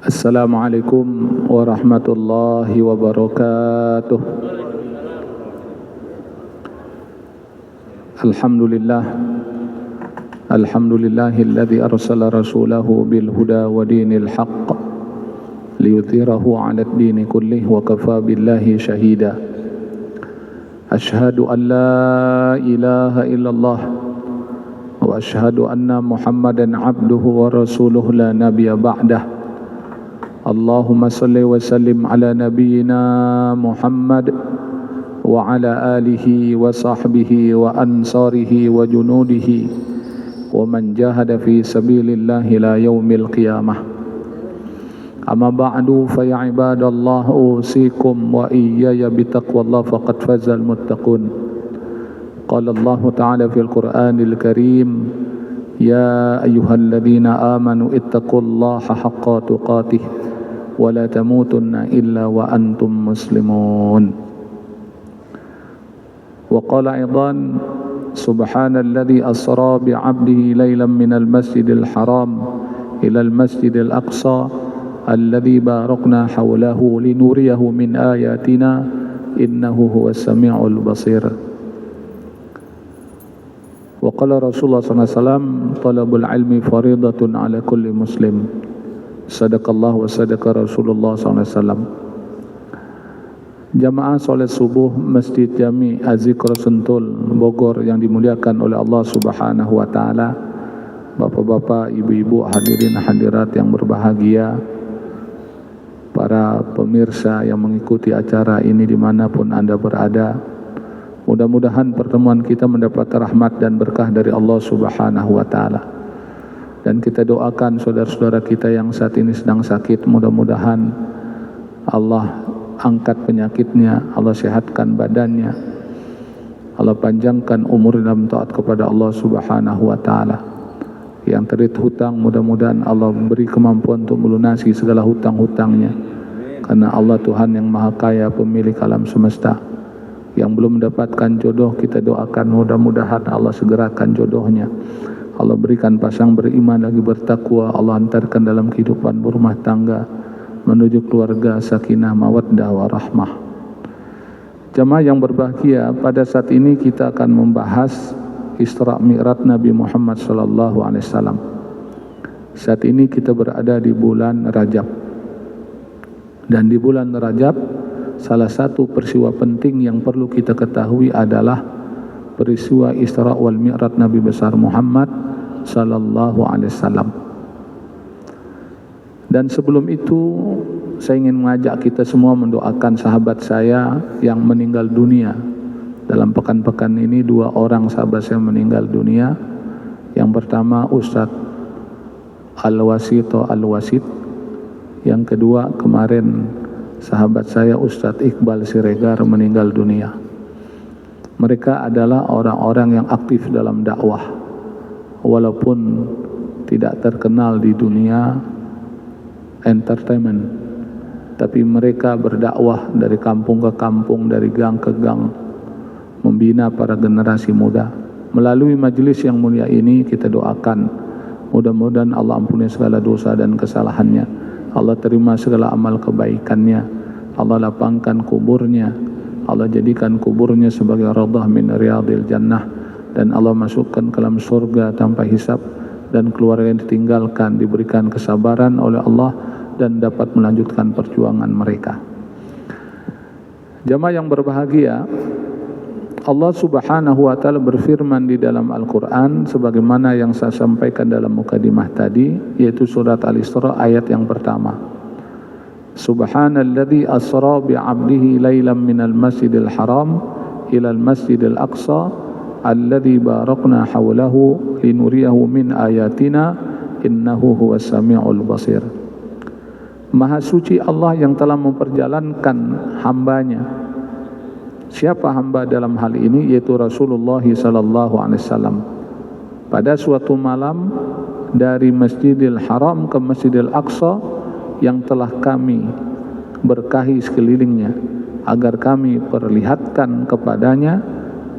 Assalamualaikum warahmatullahi wabarakatuh. Alhamdulillahilladzi arsala rasulahu bil huda wa dinil haqq liyudhhirahu 'alad dini kullih wa kafa billahi shahida. Ashhadu an la ilaha illallah wa ashhadu anna Muhammadan 'abduhu wa rasuluhu la nabiyya ba'dah. Allahumma salli wa sallim ala nabiyyina Muhammad wa ala alihi wa sahbihi wa ansarihi wa junudihi wa man jahada fi sabilillahi la yaumil qiyamah. Amma ba'du fa ya ibadallah usikum wa iyaya bitaqwallah faqad fazal muttaqun. Qala Allah ta'ala fil Qur'anil Karim, ya ayyuhalladzina amanu ittaqullaha haqqa tuqatih wa la tamutunna illa wa antum muslimun. Wa qala aidan, subhanalladzi asra bi'abdihi laylan minal masjidil haram ilal masjidil aqsa alladzi barakna hawlahu linuriyahu min ayatina innahu huwas sami'ul basir. Wa qala Rasulullah sallallahu alaihi wasallam, talabul ilmi faridatun ala kulli muslim. Sadaqallahu wa sadaqa Rasulullah SAW. Jamaah solat subuh Masjid Jami Az-Zikr Sentul Bogor yang dimuliakan oleh Allah Subhanahu wa taala, bapak-bapak, ibu-ibu, hadirin hadirat yang berbahagia, para pemirsa yang mengikuti acara ini dimanapun Anda berada, mudah-mudahan pertemuan kita mendapat rahmat dan berkah dari Allah Subhanahu wa taala. Dan kita doakan saudara-saudara kita yang saat ini sedang sakit, mudah-mudahan Allah angkat penyakitnya, Allah sehatkan badannya, Allah panjangkan umur dalam taat kepada Allah Subhanahu wa taala. Yang terlilit hutang, mudah-mudahan Allah beri kemampuan untuk melunasi segala hutang-hutangnya, karena Allah Tuhan yang Maha Kaya, pemilik alam semesta. Yang belum mendapatkan jodoh, kita doakan mudah-mudahan Allah segerakan jodohnya. Allah berikan pasang beriman lagi bertakwa, Allah antarkan dalam kehidupan berumah tangga menuju keluarga sakinah mawaddah warahmah. Jamaah yang berbahagia, pada saat ini kita akan membahas Isra Mi'raj Nabi Muhammad sallallahu alaihi wasallam. Saat ini kita berada di bulan Rajab. Dan di bulan Rajab, salah satu peristiwa penting yang perlu kita ketahui adalah peristiwa Isra wal Mi'raj Nabi besar Muhammad sallallahu alaihi wasallam. Dan sebelum itu saya ingin mengajak kita semua mendoakan sahabat saya yang meninggal dunia. Dalam pekan-pekan ini 2 orang sahabat saya meninggal dunia. Yang pertama Ustadz Al-Wasito Al-Wasit. Yang kedua kemarin sahabat saya Ustadz Iqbal Siregar meninggal dunia. Mereka adalah orang-orang yang aktif dalam dakwah, walaupun tidak terkenal di dunia entertainment, tapi mereka berdakwah dari kampung ke kampung, dari gang ke gang, membina para generasi muda. Melalui majelis yang mulia ini kita doakan mudah-mudahan Allah ampuni segala dosa dan kesalahannya, Allah terima segala amal kebaikannya, Allah lapangkan kuburnya, Allah jadikan kuburnya sebagai raudhah min riyadil jannah, dan Allah masukkan ke dalam surga tanpa hisab, dan keluarga yang ditinggalkan diberikan kesabaran oleh Allah dan dapat melanjutkan perjuangan mereka. Jamaah yang berbahagia, Allah Subhanahu wa taala berfirman di dalam Al-Qur'an sebagaimana yang saya sampaikan dalam mukadimah tadi, yaitu surat Al-Isra ayat yang pertama. Subhanalladzi asra bi'abdihi laylan minal masjidil haram ilal masjidil aqsa alladzi barakna hawlahu linuriyahu min ayatina innahu huwas sami'ul basir. Maha suci Allah yang telah memperjalankan hambanya. Siapa hamba dalam hal ini? Yaitu Rasulullah sallallahu alaihi wasallam. Pada suatu malam dari Masjidil Haram ke Masjidil Aqsa yang telah kami berkahi sekelilingnya, agar kami perlihatkan kepadanya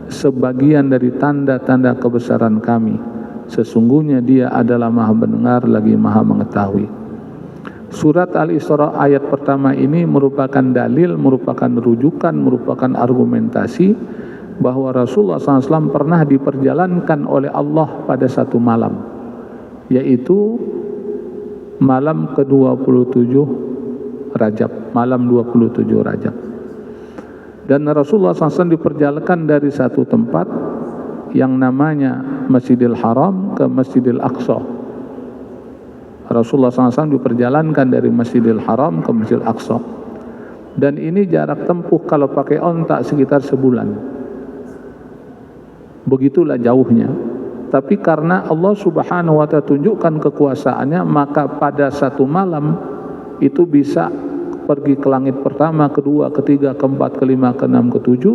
sebagian dari tanda-tanda kebesaran kami. Sesungguhnya Dia adalah Maha mendengar lagi Maha mengetahui. Surat Al-Isra ayat pertama ini merupakan dalil, merupakan rujukan, merupakan argumentasi bahwa Rasulullah SAW pernah diperjalankan oleh Allah pada satu malam, yaitu malam ke-27 Rajab, malam 27 Rajab. Dan Rasulullah SAW diperjalankan dari satu tempat yang namanya Masjidil Haram ke Masjidil Aqsa. Rasulullah SAW diperjalankan dari Masjidil Haram ke Masjidil Aqsa, dan ini jarak tempuh kalau pakai onta sekitar sebulan. Begitulah jauhnya. Tapi karena Allah Subhanahu wa Ta'ala tunjukkan kekuasaannya, maka pada satu malam itu bisa pergi ke langit pertama, kedua, ketiga, keempat, kelima, keenam, ketujuh,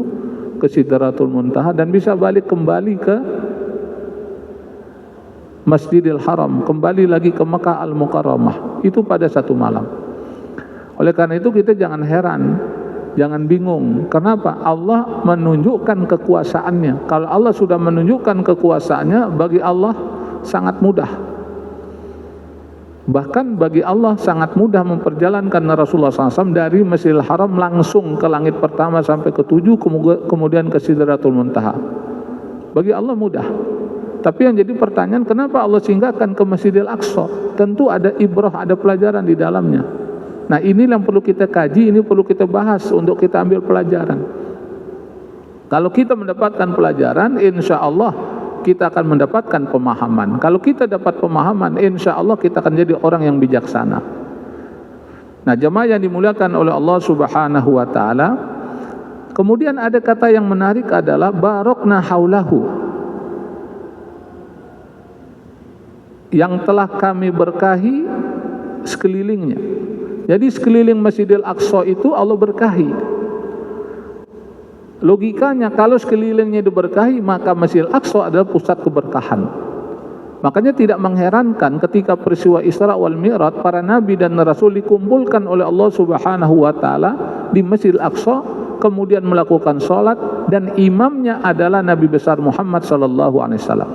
ke Sidratul Muntaha, dan bisa balik kembali ke Masjidil Haram, kembali lagi ke Mekah Al-Mukarramah. Itu pada satu malam. Oleh karena itu kita jangan heran, jangan bingung. Kenapa? Allah menunjukkan kekuasaannya. Kalau Allah sudah menunjukkan kekuasaannya, bagi Allah sangat mudah. Bahkan bagi Allah sangat mudah memperjalankan Rasulullah SAW dari Masjidil Haram langsung ke langit pertama sampai ke-7, kemudian ke Sidratul Muntaha. Bagi Allah mudah. Tapi yang jadi pertanyaan, kenapa Allah singgahkan ke Masjidil Aqsa? Tentu ada ibrah, ada pelajaran di dalamnya. Nah, ini yang perlu kita kaji, ini perlu kita bahas untuk kita ambil pelajaran. Kalau kita mendapatkan pelajaran, insya Allah kita akan mendapatkan pemahaman. Kalau kita dapat pemahaman, insya Allah kita akan jadi orang yang bijaksana. Nah, jemaah yang dimuliakan oleh Allah Subhanahu wa Ta'ala, kemudian ada kata yang menarik adalah barokna haulahu, yang telah kami berkahi sekelilingnya. Jadi sekeliling Masjidil Aqsa itu Allah berkahi. Logikanya kalau sekelilingnya diberkahi, maka Masjidil Aqsa adalah pusat keberkahan. Makanya tidak mengherankan ketika peristiwa Isra wal Mi'raj, para nabi dan rasul dikumpulkan oleh Allah Subhanahu wa Ta'ala di Masjidil Aqsa, kemudian melakukan sholat, dan imamnya adalah Nabi besar Muhammad sallallahu alaihi wasallam.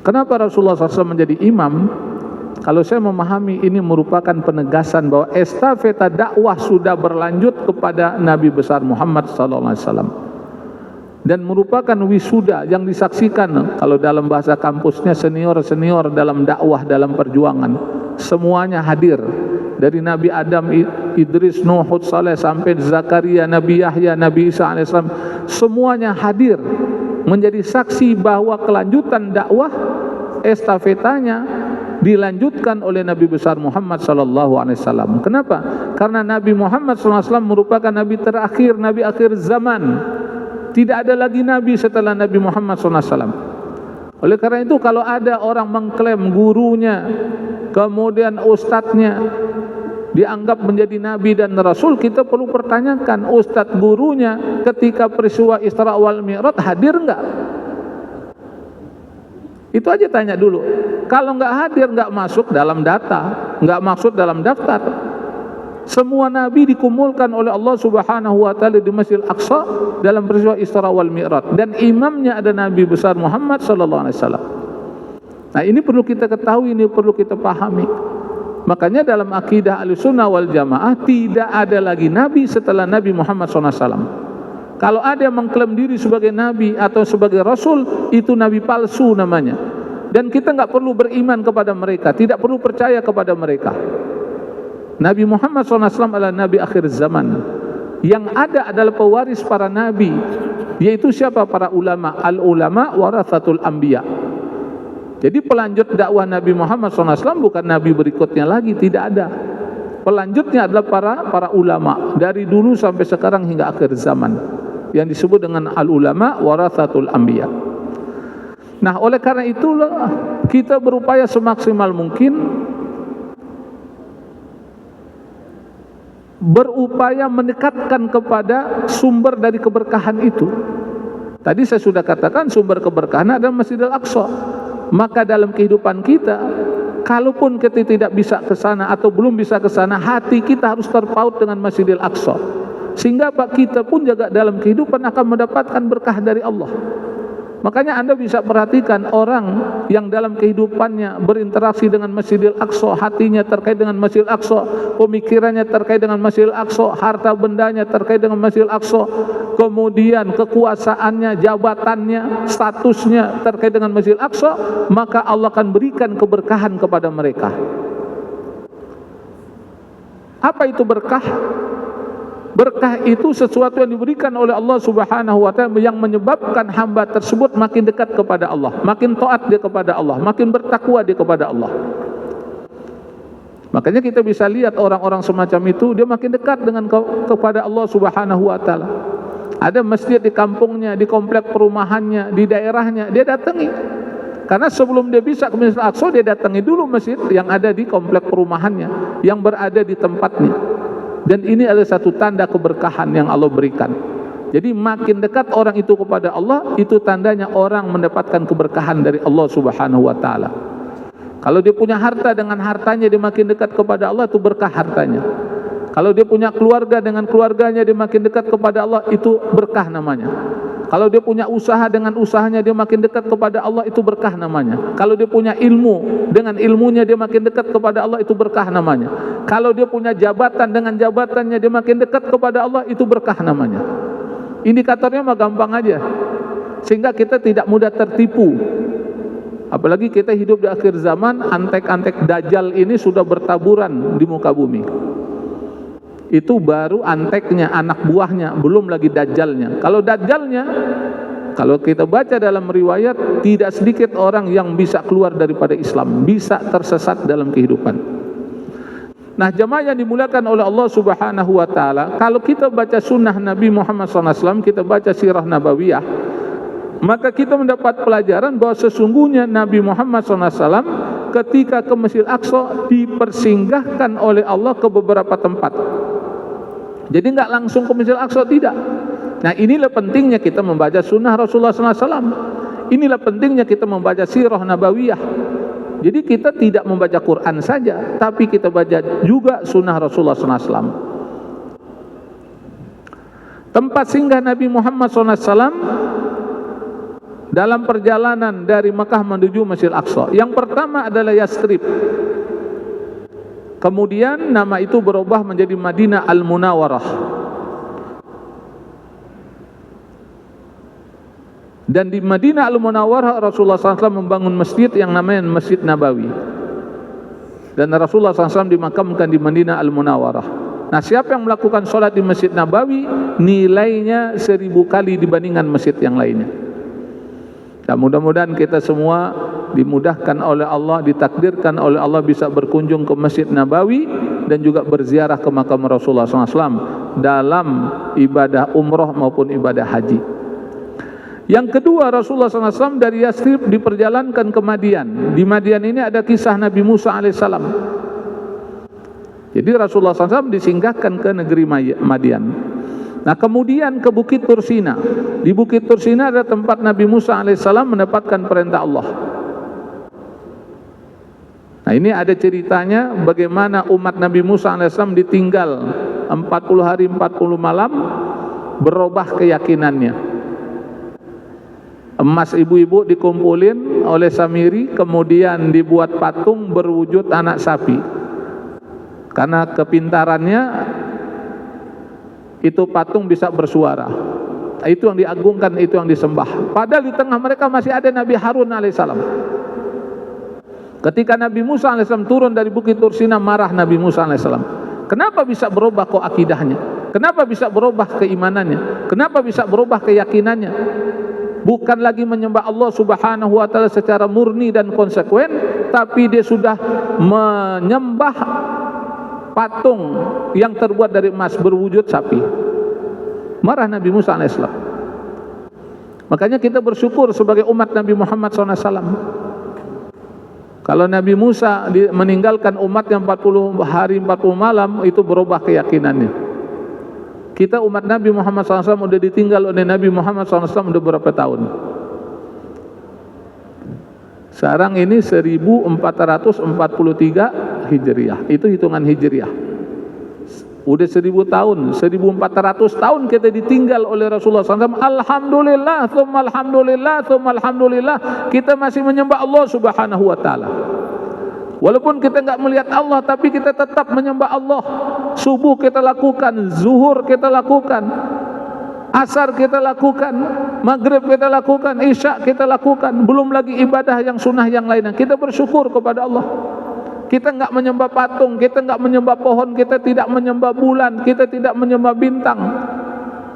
Kenapa Rasulullah SAW menjadi imam? Kalau saya memahami, ini merupakan penegasan bahwa estafeta dakwah sudah berlanjut kepada Nabi besar Muhammad SAW, dan merupakan wisuda yang disaksikan, kalau dalam bahasa kampusnya senior-senior dalam dakwah, dalam perjuangan. Semuanya hadir, dari Nabi Adam, Idris, Nuh, Hud, Saleh, sampai Zakaria, Nabi Yahya, Nabi Isa AS, semuanya hadir menjadi saksi bahwa kelanjutan dakwah estafetanya dilanjutkan oleh Nabi besar Muhammad sallallahu alaihi wasallam. Kenapa? Karena Nabi Muhammad sallallahu alaihi wasallam merupakan nabi terakhir, nabi akhir zaman. Tidak ada lagi nabi setelah Nabi Muhammad sallallahu alaihi wasallam. Oleh karena itu, kalau ada orang mengklaim gurunya, kemudian ustadznya dianggap menjadi nabi dan rasul, kita perlu pertanyakan, ustadz gurunya ketika peristiwa Isra wal Mi'raj hadir enggak? Itu aja tanya dulu. Kalau enggak hadir, enggak masuk dalam data, enggak masuk dalam daftar. Semua nabi dikumpulkan oleh Allah Subhanahu wa Ta'ala di Masjidil Aqsa dalam peristiwa Isra wal Mi'raj, dan imamnya ada Nabi besar Muhammad sallallahu alaihi wasallam. Nah, ini perlu kita ketahui, ini perlu kita pahami. Makanya dalam akidah Ahlussunnah wal Jamaah tidak ada lagi nabi setelah Nabi Muhammad SAW. Kalau ada yang mengklaim diri sebagai nabi atau sebagai rasul, itu nabi palsu namanya. Dan kita nggak perlu beriman kepada mereka, tidak perlu percaya kepada mereka. Nabi Muhammad SAW adalah nabi akhir zaman. Yang ada adalah pewaris para nabi, yaitu siapa? Para ulama. Al-ulama warathatul anbiya. Jadi pelanjut dakwah Nabi Muhammad SAW bukan nabi berikutnya lagi, tidak ada. Pelanjutnya adalah para ulama dari dulu sampai sekarang hingga akhir zaman, yang disebut dengan al-ulama warathatul anbiya. Nah, oleh karena itulah kita berupaya semaksimal mungkin berupaya mendekatkan kepada sumber dari keberkahan itu. Tadi saya sudah katakan sumber keberkahan adalah Masjidil Aqsa. Maka dalam kehidupan kita, kalaupun kita tidak bisa ke sana atau belum bisa ke sana, hati kita harus terpaut dengan Masjidil Aqsa. Sehingga kita pun juga dalam kehidupan akan mendapatkan berkah dari Allah. Makanya Anda bisa perhatikan orang yang dalam kehidupannya berinteraksi dengan Masjidil Aqsa, hatinya terkait dengan Masjidil Aqsa, pemikirannya terkait dengan Masjidil Aqsa, harta bendanya terkait dengan Masjidil Aqsa, kemudian kekuasaannya, jabatannya, statusnya terkait dengan Masjidil Aqsa, maka Allah akan berikan keberkahan kepada mereka. Apa itu berkah? Berkah itu sesuatu yang diberikan oleh Allah Subhanahu wa ta'ala yang menyebabkan hamba tersebut makin dekat kepada Allah, makin taat dia kepada Allah, makin bertakwa dia kepada Allah. Makanya kita bisa lihat orang-orang semacam itu dia makin dekat dengan kepada Allah Subhanahu wa ta'ala. Ada masjid di kampungnya, di komplek perumahannya, di daerahnya, dia datangi. Karena sebelum dia bisa ke Masjidil Aqsa, dia datangi dulu masjid yang ada di komplek perumahannya, yang berada di tempatnya. Dan ini adalah satu tanda keberkahan yang Allah berikan. Jadi makin dekat orang itu kepada Allah, itu tandanya orang mendapatkan keberkahan dari Allah Subhanahu wa ta'ala. Kalau dia punya harta, dengan hartanya dia makin dekat kepada Allah, itu berkah hartanya. Kalau dia punya keluarga, dengan keluarganya dia makin dekat kepada Allah, itu berkah namanya. Kalau dia punya usaha, dengan usahanya dia makin dekat kepada Allah, itu berkah namanya. Kalau dia punya ilmu, dengan ilmunya dia makin dekat kepada Allah, itu berkah namanya. Kalau dia punya jabatan, dengan jabatannya dia makin dekat kepada Allah, itu berkah namanya. Indikatornya mah gampang aja, sehingga kita tidak mudah tertipu. Apalagi kita hidup di akhir zaman, antek-antek dajjal ini sudah bertaburan di muka bumi. Itu baru anteknya, anak buahnya, belum lagi dajjalnya. Kalau dajjalnya, kalau kita baca dalam riwayat, tidak sedikit orang yang bisa keluar daripada Islam, bisa tersesat dalam kehidupan. Nah, jemaah yang dimuliakan oleh Allah Subhanahu wa ta'ala, kalau kita baca sunnah Nabi Muhammad SAW, kita baca sirah nabawiyah, maka kita mendapat pelajaran bahwa sesungguhnya Nabi Muhammad SAW ketika ke Masjidil Aqsa dipersinggahkan oleh Allah ke beberapa tempat. Jadi enggak langsung ke Masjidil Aqsa, tidak. Nah, inilah pentingnya kita membaca sunnah Rasulullah SAW. Inilah pentingnya kita membaca sirah nabawiyah. Jadi kita tidak membaca Quran saja, tapi kita baca juga sunnah Rasulullah SAW. Tempat singgah Nabi Muhammad SAW dalam perjalanan dari Mekah menuju Masjidil Aqsa, yang pertama adalah Yastrib. Kemudian nama itu berubah menjadi Madinah Al-Munawwarah. Dan di Madinah Al-Munawwarah Rasulullah SAW membangun masjid yang namanya Masjid Nabawi. Dan Rasulullah SAW dimakamkan di Madinah Al-Munawwarah. Nah, siapa yang melakukan sholat di Masjid Nabawi, nilainya 1000 kali dibandingkan masjid yang lainnya. Dan mudah-mudahan kita semua dimudahkan oleh Allah, ditakdirkan oleh Allah bisa berkunjung ke Masjid Nabawi dan juga berziarah ke makam Rasulullah SAW dalam ibadah umroh maupun ibadah haji. Yang kedua, Rasulullah SAW dari Yastrib diperjalankan ke Madian. Di Madian ini ada kisah Nabi Musa alaihissalam. Jadi Rasulullah SAW disinggahkan ke negeri Madian. Nah, kemudian ke Bukit Tursina. Di Bukit Tursina ada tempat Nabi Musa alaihissalam mendapatkan perintah Allah. Nah, ini ada ceritanya bagaimana umat Nabi Musa alaihissalam ditinggal 40 hari 40 malam, berubah keyakinannya. Emas ibu-ibu dikumpulin oleh Samiri, kemudian dibuat patung berwujud anak sapi. Karena kepintarannya itu patung bisa bersuara. Itu yang diagungkan, itu yang disembah. Padahal di tengah mereka masih ada Nabi Harun alaihissalam. Ketika Nabi Musa alaihissalam turun dari Bukit Tursina, marah Nabi Musa alaihissalam. Kenapa bisa berubah kok akidahnya? Kenapa bisa berubah keimanannya? Kenapa bisa berubah keyakinannya? Bukan lagi menyembah Allah Subhanahu wa ta'ala secara murni dan konsekuen, tapi dia sudah menyembah patung yang terbuat dari emas berwujud sapi. Marah Nabi Musa alaihissalam. Makanya kita bersyukur sebagai umat Nabi Muhammad SAW. Kalau Nabi Musa meninggalkan umat yang 40 hari 40 malam, itu berubah keyakinannya. Kita umat Nabi Muhammad SAW sudah ditinggal oleh Nabi Muhammad SAW sudah berapa tahun? Sekarang ini 1443 Hijriah. Itu hitungan Hijriah. Udah 1000 tahun, 1400 tahun kita ditinggal oleh Rasulullah SAW. Alhamdulillah, thumma alhamdulillah, thumma alhamdulillah, kita masih menyembah Allah Subhanahu wa ta'ala. Walaupun kita enggak melihat Allah, tapi kita tetap menyembah Allah. Subuh kita lakukan, zuhur kita lakukan, asar kita lakukan, maghrib kita lakukan, isya kita lakukan. Belum lagi ibadah yang sunnah yang lainnya. Kita bersyukur kepada Allah. Kita enggak menyembah patung, kita enggak menyembah pohon, kita tidak menyembah bulan, kita tidak menyembah bintang,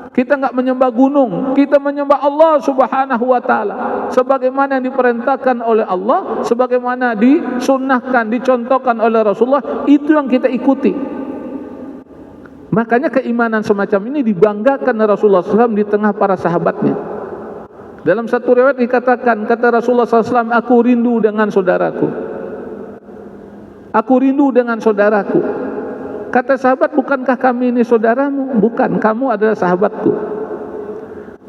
kita enggak menyembah gunung, kita menyembah Allah Subhanahu wa ta'ala sebagaimana yang diperintahkan oleh Allah, sebagaimana disunnahkan, dicontohkan oleh Rasulullah. Itu yang kita ikuti. Makanya keimanan semacam ini dibanggakan Rasulullah SAW di tengah para sahabatnya. Dalam satu riwayat dikatakan, kata Rasulullah SAW, aku rindu dengan saudaraku, aku rindu dengan saudaraku. Kata sahabat, bukankah kami ini saudaramu? Bukan, kamu adalah sahabatku.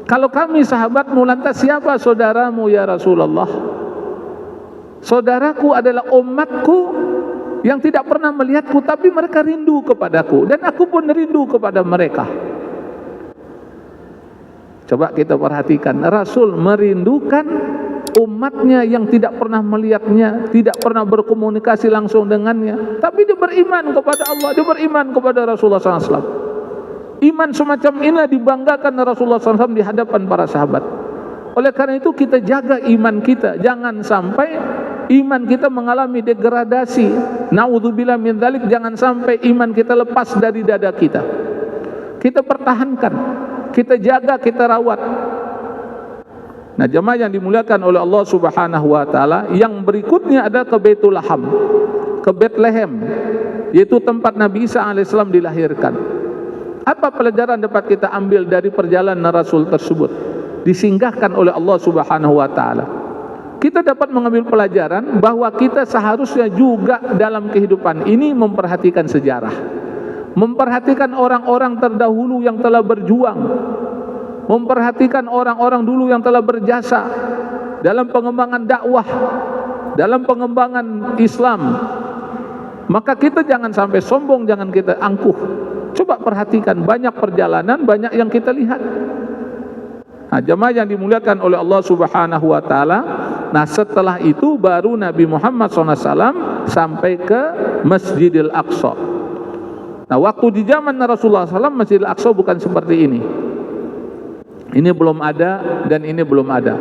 Kalau kami sahabatmu, lantas siapa saudaramu ya Rasulullah? Saudaraku adalah umatku yang tidak pernah melihatku, tapi mereka rindu kepadaku, dan aku pun rindu kepada mereka. Coba kita perhatikan, Rasul merindukan umatnya yang tidak pernah melihatnya, tidak pernah berkomunikasi langsung dengannya, tapi dia beriman kepada Allah, dia beriman kepada Rasulullah SAW. Iman semacam inilah dibanggakan Rasulullah SAW di hadapan para sahabat. Oleh karena itu kita jaga iman kita, jangan sampai iman kita mengalami degradasi. Naudzubillah min dzalik, jangan sampai iman kita lepas dari dada kita. Kita pertahankan, kita jaga, kita rawat. Nah, jemaah yang dimuliakan oleh Allah Subhanahu wa ta'ala, yang berikutnya ada ke Baitul Laham, ke Bethlehem, yaitu tempat Nabi Isa alaihissalam dilahirkan. Apa pelajaran dapat kita ambil dari perjalanan Rasul tersebut? Disinggahkan oleh Allah Subhanahu wa ta'ala. Kita dapat mengambil pelajaran bahwa kita seharusnya juga dalam kehidupan ini memperhatikan sejarah, memperhatikan orang-orang terdahulu yang telah berjuang, memperhatikan orang-orang dulu yang telah berjasa dalam pengembangan dakwah, dalam pengembangan Islam. Maka kita jangan sampai sombong, jangan kita angkuh. Coba perhatikan, banyak perjalanan, banyak yang kita lihat. Nah, jemaah yang dimuliakan oleh Allah Subhanahu wa ta'ala, nah setelah itu baru Nabi Muhammad SAW sampai ke Masjidil Aqsa. Nah, waktu di zaman Rasulullah SAW, Masjidil Aqsa bukan seperti ini. Ini belum ada dan ini belum ada.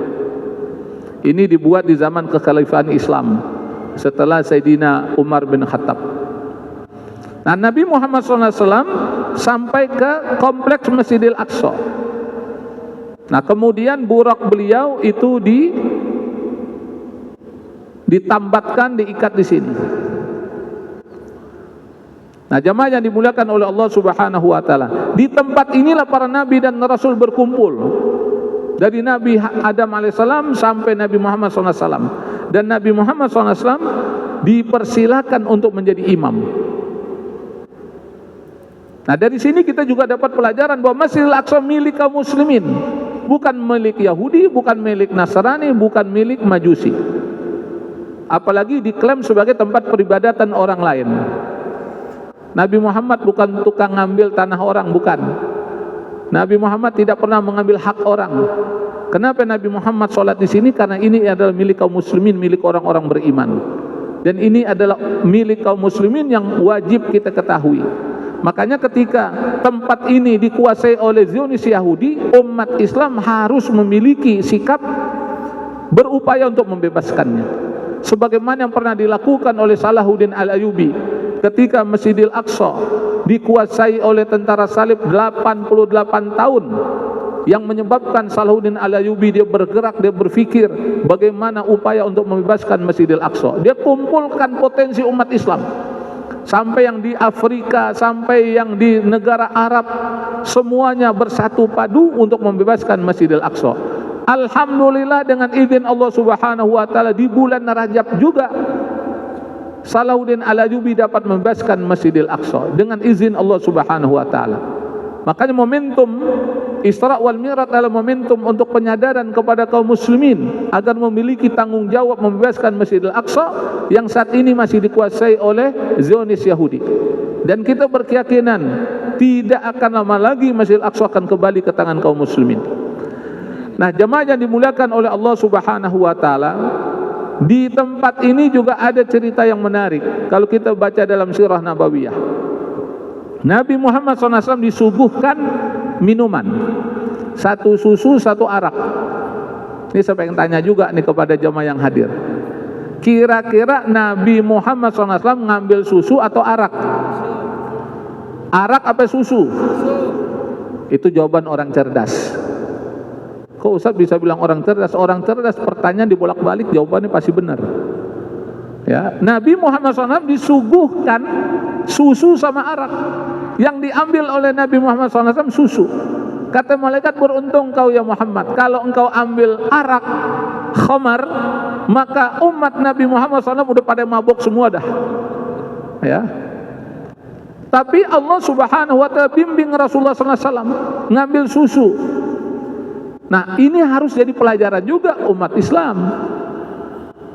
Ini dibuat di zaman kekhalifahan Islam setelah Sayyidina Umar bin Khattab. Nah, Nabi Muhammad SAW sampai ke kompleks Masjidil Aqsa. Nah, kemudian burak beliau itu ditambatkan, diikat di sini. Nah, jemaah yang dimuliakan oleh Allah Subhanahu wa ta'ala, di tempat inilah para nabi dan rasul berkumpul. Dari Nabi Adam alaihissalam sampai Nabi Muhammad SAW. Dan Nabi Muhammad SAW dipersilakan untuk menjadi imam. Nah, dari sini kita juga dapat pelajaran bahwa Masjidil Aqsa milik kaum muslimin, bukan milik Yahudi, bukan milik Nasrani, bukan milik Majusi. Apalagi diklaim sebagai tempat peribadatan orang lain. Nabi Muhammad bukan tukang ngambil tanah orang, bukan. Nabi Muhammad tidak pernah mengambil hak orang. Kenapa Nabi Muhammad sholat di sini? Karena ini adalah milik kaum muslimin, milik orang-orang beriman. Dan ini adalah milik kaum muslimin yang wajib kita ketahui. Makanya ketika tempat ini dikuasai oleh Zionis Yahudi, umat Islam harus memiliki sikap berupaya untuk membebaskannya. Sebagaimana yang pernah dilakukan oleh Salahuddin Al-Ayyubi ketika Masjidil Aqsa dikuasai oleh tentara salib 88 tahun, yang menyebabkan Salahuddin Al-Ayyubi dia bergerak, dia berpikir bagaimana upaya untuk membebaskan Masjidil Aqsa. Dia kumpulkan potensi umat Islam, sampai yang di Afrika, sampai yang di negara Arab, semuanya bersatu padu untuk membebaskan Masjidil Aqsa. Alhamdulillah, dengan izin Allah Subhanahu wa ta'ala, di bulan Rajab juga Salahuddin Al-Ayyubi dapat membebaskan Masjidil Aqsa dengan izin Allah Subhanahu wa ta'ala. Makanya momentum Isra wal Mi'raj adalah momentum untuk penyadaran kepada kaum muslimin agar memiliki tanggung jawab membebaskan Masjidil Aqsa yang saat ini masih dikuasai oleh Zionis Yahudi. Dan kita berkeyakinan tidak akan lama lagi Masjidil Aqsa akan kembali ke tangan kaum muslimin. Nah, jemaah yang dimuliakan oleh Allah Subhanahu wa taala, di tempat ini juga ada cerita yang menarik. Kalau kita baca dalam sirah Nabawiyah, Nabi Muhammad SAW disuguhkan minuman, satu susu, satu arak. Ini saya pengen tanya juga nih kepada jemaah yang hadir, kira-kira Nabi Muhammad SAW ngambil susu atau arak? Arak apa susu? Itu jawaban orang cerdas. Kok Ustaz bisa bilang orang cerdas? Orang cerdas pertanyaan dibolak-balik jawabannya pasti benar. Ya, Nabi Muhammad SAW disuguhkan susu sama arak. Yang diambil oleh Nabi Muhammad SAW susu. Kata malaikat, beruntung kau ya Muhammad, kalau engkau ambil arak, khamar, maka umat Nabi Muhammad SAW udah pada mabuk semua dah. Ya. Tapi Allah Subhanahu wa taala bimbing Rasulullah SAW ngambil susu. Nah, ini harus jadi pelajaran juga umat Islam.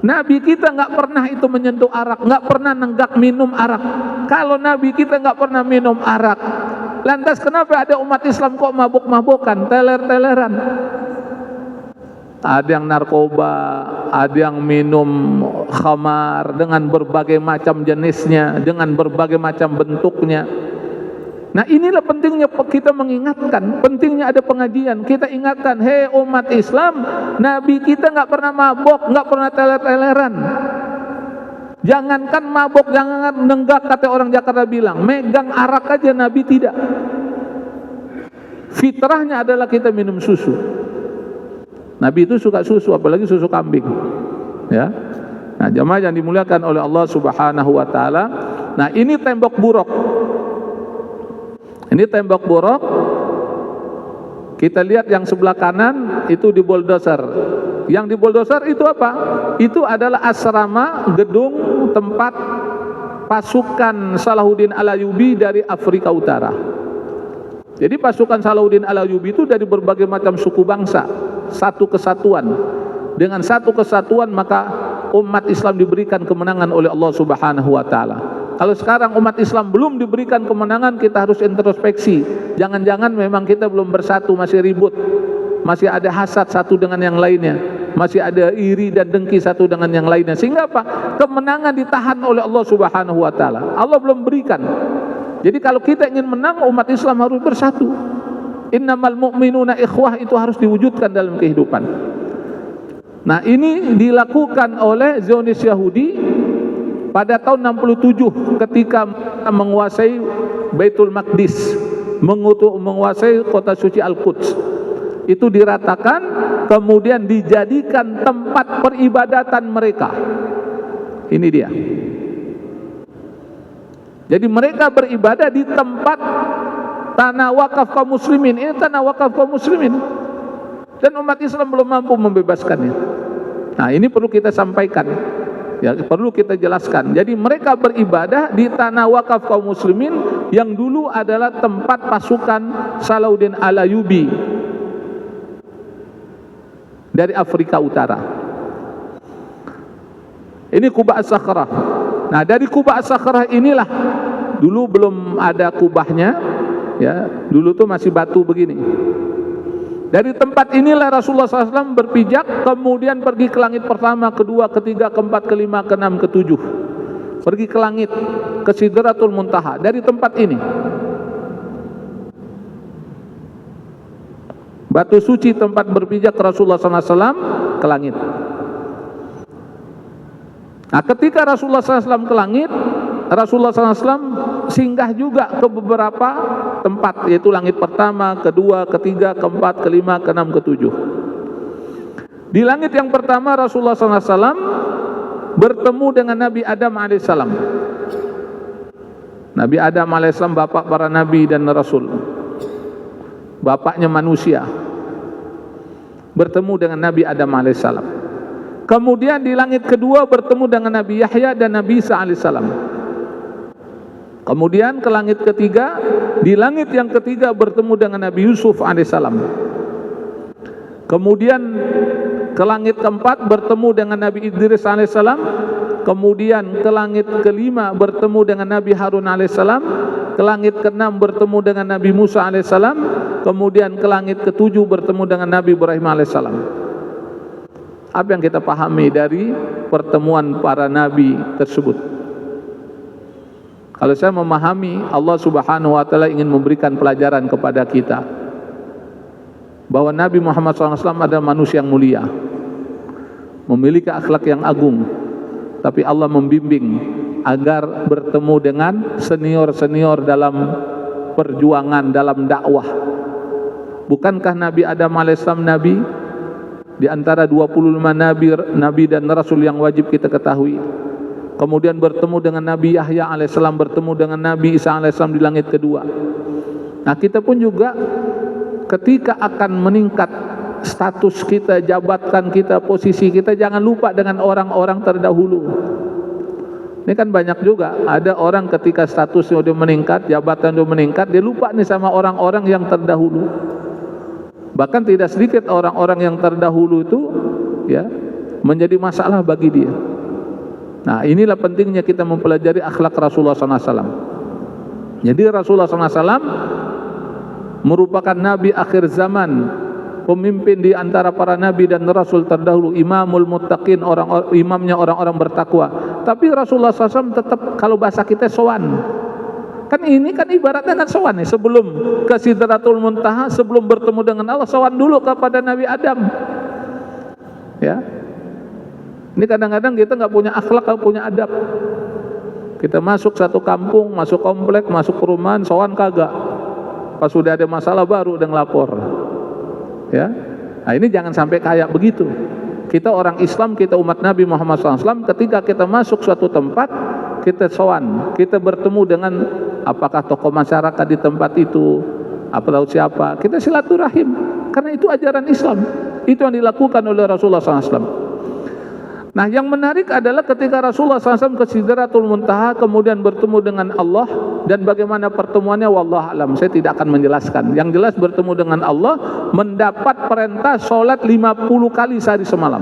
Nabi kita nggak pernah itu menyentuh arak, nggak pernah nenggak minum arak. Kalau Nabi kita nggak pernah minum arak, lantas kenapa ada umat Islam kok mabuk-mabukan, teler-teleran? Ada yang narkoba, ada yang minum khamar dengan berbagai macam jenisnya, dengan berbagai macam bentuknya. Nah, inilah pentingnya kita mengingatkan, pentingnya ada pengajian. Kita ingatkan, hei umat Islam, Nabi kita nggak pernah mabok, nggak pernah teler-teleran. Jangankan mabok, jangan nenggak, kata orang Jakarta bilang, megang arak aja Nabi tidak. Fitrahnya adalah kita minum susu. Nabi itu suka susu, apalagi susu kambing. Ya. Nah, jemaah yang dimuliakan oleh Allah Subhanahu wa taala. Nah, ini tembok buruk. Ini tembok borok. Kita lihat yang sebelah kanan itu di bulldozer. Yang di bulldozer itu apa? Itu adalah asrama, gedung tempat pasukan Salahuddin Al-Ayyubi dari Afrika Utara. Jadi pasukan Salahuddin Al-Ayyubi itu dari berbagai macam suku bangsa, satu kesatuan. Dengan satu kesatuan maka umat Islam diberikan kemenangan oleh Allah Subhanahu wa taala. Kalau sekarang umat Islam belum diberikan kemenangan, kita harus introspeksi. Jangan-jangan memang kita belum bersatu, masih ribut, masih ada hasad satu dengan yang lainnya, masih ada iri dan dengki satu dengan yang lainnya. Sehingga apa? Kemenangan ditahan oleh Allah Subhanahu wa taala. Allah belum berikan. Jadi kalau kita ingin menang, umat Islam harus bersatu. Innamal mu'minuna ikhwah, itu harus diwujudkan dalam kehidupan. Nah, ini dilakukan oleh Zionis Yahudi pada tahun 67 ketika menguasai Baitul Maqdis, menguasai kota suci Al-Quds. Itu diratakan, kemudian dijadikan tempat peribadatan mereka. Ini dia. Jadi mereka beribadah di tempat tanah wakaf kaum muslimin. Ini tanah wakaf kaum muslimin. Dan umat Islam belum mampu membebaskannya. Nah, ini perlu kita sampaikan. Ya, perlu kita jelaskan. Jadi mereka beribadah di tanah wakaf kaum muslimin yang dulu adalah tempat pasukan Salahuddin Al-Ayyubi dari Afrika Utara. Ini Quba As-Sakhrah. Nah, dari Quba As-Sakhrah inilah, dulu belum ada kubahnya, ya, dulu tuh masih batu begini. Dari tempat inilah Rasulullah SAW berpijak, kemudian pergi ke langit pertama, kedua, ketiga, keempat, kelima, keenam, ketujuh. Pergi ke langit, ke Sidratul Muntaha. Dari tempat ini, batu suci tempat berpijak Rasulullah SAW ke langit. Nah, ketika Rasulullah SAW ke langit, Rasulullah SAW singgah juga ke beberapa tempat, yaitu langit pertama, kedua, ketiga, keempat, kelima, keenam, ketujuh. Di langit yang pertama Rasulullah SAW bertemu dengan Nabi Adam AS. Nabi Adam AS bapak para nabi dan rasul, bapaknya manusia, bertemu dengan Nabi Adam AS. Kemudian di langit kedua bertemu dengan Nabi Yahya dan Nabi Isa AS. Kemudian ke langit ketiga, di langit yang ketiga bertemu dengan Nabi Yusuf alaihissalam. Kemudian ke langit keempat bertemu dengan Nabi Idris alaihissalam. kemudian ke langit kelima bertemu dengan Nabi Harun alaihissalam, ke langit keenam bertemu dengan Nabi Musa alaihissalam, kemudian ke langit ketujuh bertemu dengan Nabi Ibrahim alaihissalam. Apa yang kita pahami dari pertemuan para nabi tersebut? Kalau saya memahami, Allah Subhanahu wa taala ingin memberikan pelajaran kepada kita bahwa Nabi Muhammad SAW adalah manusia yang mulia, memiliki akhlak yang agung, tapi Allah membimbing agar bertemu dengan senior-senior dalam perjuangan, dalam dakwah. Bukankah Nabi Adam alaihissalam nabi? Di antara 25 nabi dan rasul yang wajib kita ketahui. Kemudian bertemu dengan Nabi Yahya alaihissalam, bertemu dengan Nabi Isa alaihissalam di langit kedua. Nah, kita pun juga ketika akan meningkat status kita, jabatan kita, posisi kita, jangan lupa dengan orang-orang terdahulu. Ini kan banyak juga, ada orang ketika statusnya udah meningkat, jabatan udah meningkat, dia lupa nih sama orang-orang yang terdahulu. Bahkan tidak sedikit orang-orang yang terdahulu itu ya menjadi masalah bagi dia. Nah, inilah pentingnya kita mempelajari akhlak Rasulullah SAW. Jadi Rasulullah SAW merupakan nabi akhir zaman, pemimpin di antara para nabi dan rasul terdahulu, imamul muttaqin, imamnya orang-orang bertakwa. Tapi Rasulullah SAW tetap, kalau bahasa kita, sowan. Kan ini kan ibaratnya kan sowan nih, sebelum ke Sidratul Muntaha, sebelum bertemu dengan Allah, sowan dulu kepada Nabi Adam. Ya, ini kadang-kadang kita nggak punya akhlak, nggak punya adab. Kita masuk satu kampung, masuk komplek, masuk perumahan, sowan kagak. Pas sudah ada masalah baru udah ngelapor. Ya, nah ini jangan sampai kayak begitu. Kita orang Islam, kita umat Nabi Muhammad SAW, ketika kita masuk suatu tempat, kita sowan, kita bertemu dengan apakah tokoh masyarakat di tempat itu, atau siapa, kita silaturahim, karena itu ajaran Islam, itu yang dilakukan oleh Rasulullah SAW. Nah, yang menarik adalah ketika Rasulullah SAW ke Sidratul Muntaha, kemudian bertemu dengan Allah, dan bagaimana pertemuannya, wallahu alam, saya tidak akan menjelaskan. Yang jelas bertemu dengan Allah, mendapat perintah sholat 50 kali sehari semalam.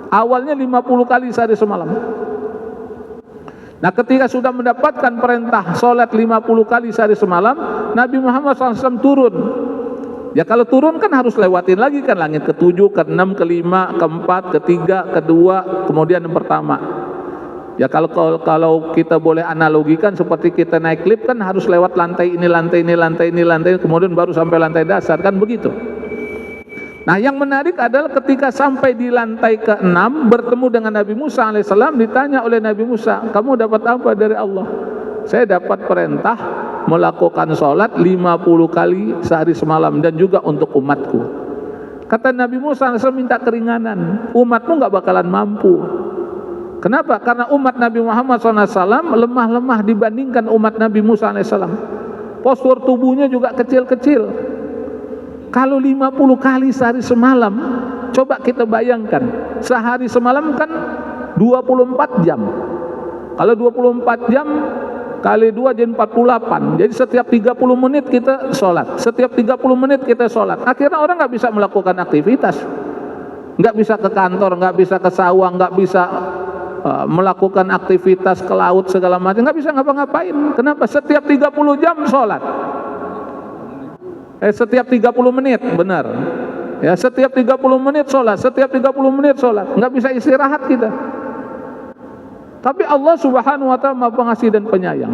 Awalnya 50 kali sehari semalam. Nah, ketika sudah mendapatkan perintah sholat 50 kali sehari semalam, Nabi Muhammad SAW turun. Ya, kalau turun kan harus lewatin lagi kan langit ke-7, ke-6, ke-5, ke-4, ke-3, ke-2, kemudian yang pertama. Ya, kalau kita boleh analogikan seperti kita naik lift kan harus lewat lantai ini, lantai ini, lantai ini, lantai ini, kemudian baru sampai lantai dasar, kan begitu. Nah, yang menarik adalah ketika sampai di lantai ke-6 bertemu dengan Nabi Musa alaihissalam, ditanya oleh Nabi Musa, kamu dapat apa dari Allah? Saya dapat perintah melakukan sholat 50 kali sehari semalam dan juga untuk umatku. Kata Nabi Musa alaihissalam, minta keringanan, umatmu gak bakalan mampu. Kenapa? Karena umat Nabi Muhammad SAW lemah-lemah dibandingkan umat Nabi Musa alaihissalam. Postur tubuhnya juga kecil-kecil. Kalau 50 kali sehari semalam, coba kita bayangkan, sehari semalam kan 24 jam. Kalau 24 jam kali 2 jadi 48. Jadi setiap 30 menit kita sholat, setiap 30 menit kita sholat. Akhirnya orang nggak bisa melakukan aktivitas, nggak bisa ke kantor, nggak bisa ke sawah, nggak bisa melakukan aktivitas ke laut segala macam, nggak bisa ngapa-ngapain. Kenapa? Setiap 30 jam sholat. Setiap 30 menit, benar. Ya, setiap 30 menit sholat, setiap 30 menit sholat, nggak bisa istirahat kita. Tapi Allah Subhanahu wa taala Maha Pengasih dan Penyayang.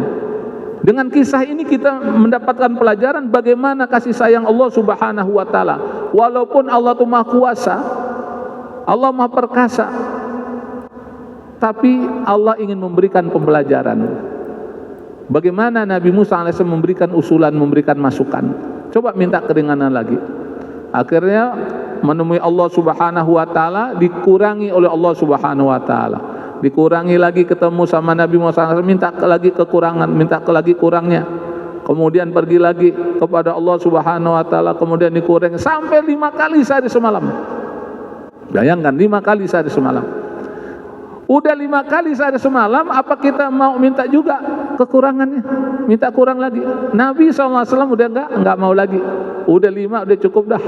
Dengan kisah ini kita mendapatkan pelajaran bagaimana kasih sayang Allah Subhanahu wa taala. Walaupun Allah itu Maha Kuasa, Allah Maha Perkasa, tapi Allah ingin memberikan pembelajaran. Bagaimana Nabi Musa alaihissalam memberikan usulan, memberikan masukan. Coba minta keringanan lagi. Akhirnya menemui Allah Subhanahu wa taala, dikurangi oleh Allah Subhanahu wa taala. Dikurangi lagi, ketemu sama Nabi Musa, minta lagi kekurangan, minta lagi kurangnya. Kemudian pergi lagi kepada Allah Subhanahu wa taala, kemudian dikurangi sampai 5 kali sehari semalam. Bayangkan 5 kali sehari semalam. Udah 5 kali sehari semalam, apa kita mau minta juga kekurangannya, minta kurang lagi? Nabi SAW udah enggak mau lagi, udah 5 udah cukup dah.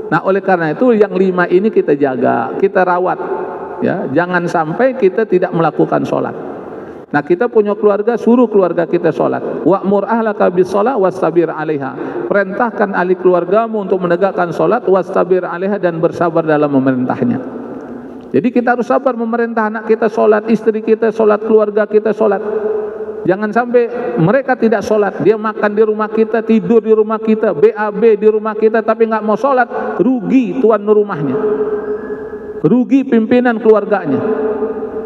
Nah, oleh karena itu yang 5 ini kita jaga, kita rawat. Ya, jangan sampai kita tidak melakukan sholat. Nah, kita punya keluarga, suruh keluarga kita sholat. Wa'mur ahlaka bis-shalah wastabir 'alaiha. Perintahkan ahli keluargamu untuk menegakkan sholat, wastabir 'alaiha, dan bersabar dalam memerintahnya. Jadi kita harus sabar memerintah anak kita sholat, istri kita sholat, keluarga kita sholat. Jangan sampai mereka tidak sholat, dia makan di rumah kita, tidur di rumah kita, BAB di rumah kita, tapi nggak mau sholat. Rugi tuan rumahnya, rugi pimpinan keluarganya.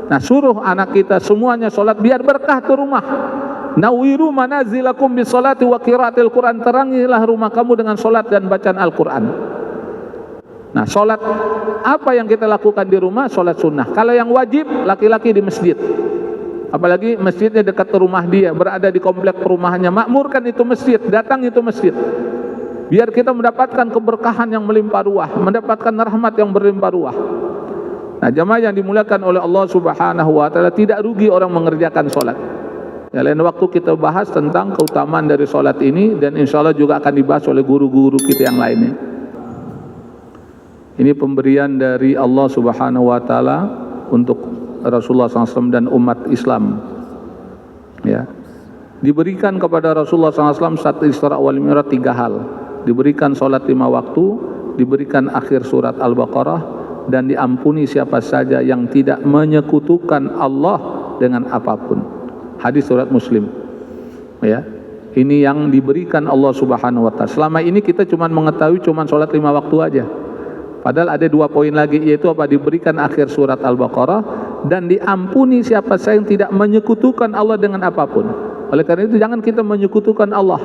Nah, suruh anak kita semuanya sholat biar berkah tuh rumah. Nawiru manazilakum bisolati wa qiraatil Quran. Terangilah rumah kamu dengan sholat dan bacaan Al-Quran. Nah, sholat apa yang kita lakukan di rumah? Sholat sunnah. Kalau yang wajib, laki-laki di masjid. Apalagi masjidnya dekat ke rumah dia, berada di komplek perumahannya, makmurkan itu masjid, datang itu masjid. Biar kita mendapatkan keberkahan yang melimpah ruah, mendapatkan rahmat yang berlimpah ruah. Nah, jamaah yang dimuliakan oleh Allah Subhanahu wa taala, tidak rugi orang mengerjakan sholat. Ya, lain waktu kita bahas tentang keutamaan dari sholat ini, dan insya Allah juga akan dibahas oleh guru-guru kita yang lainnya. Ini pemberian dari Allah Subhanahu wa taala untuk Rasulullah SAW dan umat Islam. Ya, diberikan kepada Rasulullah SAW saat Isra wal Mi'raj 3 hal. Diberikan sholat 5 waktu, diberikan akhir surat Al-Baqarah, dan diampuni siapa saja yang tidak menyekutukan Allah dengan apapun. Hadis surat Muslim. Ya, ini yang diberikan Allah Subhanahu wa taala. Selama ini kita cuma mengetahui sholat 5 waktu aja. Padahal ada 2 poin lagi, yaitu apa? Diberikan akhir surat Al-Baqarah, dan diampuni siapa saja yang tidak menyekutukan Allah dengan apapun. Oleh karena itu jangan kita menyekutukan Allah.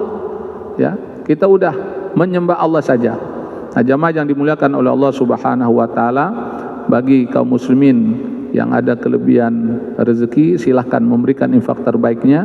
Ya, kita udah menyembah Allah saja. Nah, jamaah yang dimuliakan oleh Allah Subhanahu wa taala, bagi kaum muslimin yang ada kelebihan rezeki, silahkan memberikan infak terbaiknya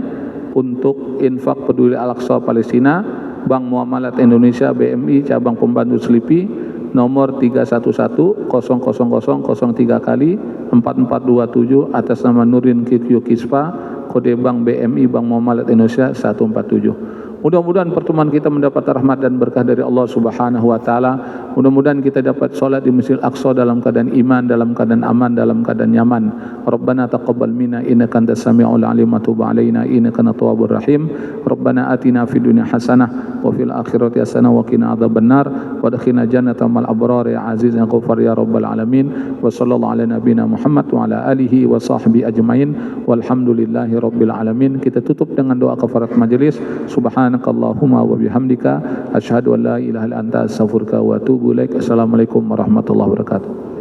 untuk infak Peduli Al-Aqsa Palestina, Bank Muamalat Indonesia BMI cabang Pembantu Selipi, nomor 311000003 kali 4427 atas nama Nurin QQ Kispa, kode bank BMI Bank Muamalat Indonesia 147. Mudah-mudahan pertemuan kita mendapat rahmat dan berkah dari Allah Subhanahu wa taala. Mudah-mudahan kita dapat sholat di Masjidil Aqsa dalam keadaan iman, dalam keadaan aman, dalam keadaan nyaman. Rabbana taqabbal minna innaka antas samiul alim wa tub alaina innaka antat tawwabur rahim. Rabbana atina fid dunya hasanah wa fil akhirati hasanah wa qina adzabannar wa adkhilna jannata ma'al abrar ya aziz ya ghafar ya rabbal alamin. Wa sallallahu ala nabiyyina Muhammad wa ala alihi wa sahbihi ajmain walhamdulillahi rabbil alamin. Kita tutup dengan doa kafarat majelis. Subhanakallahumma wa bihamdika asyhadu an la ilaha illa anta astaghfiruka wa atubu ilaik. Assalamualaikum warahmatullahi wabarakatuh.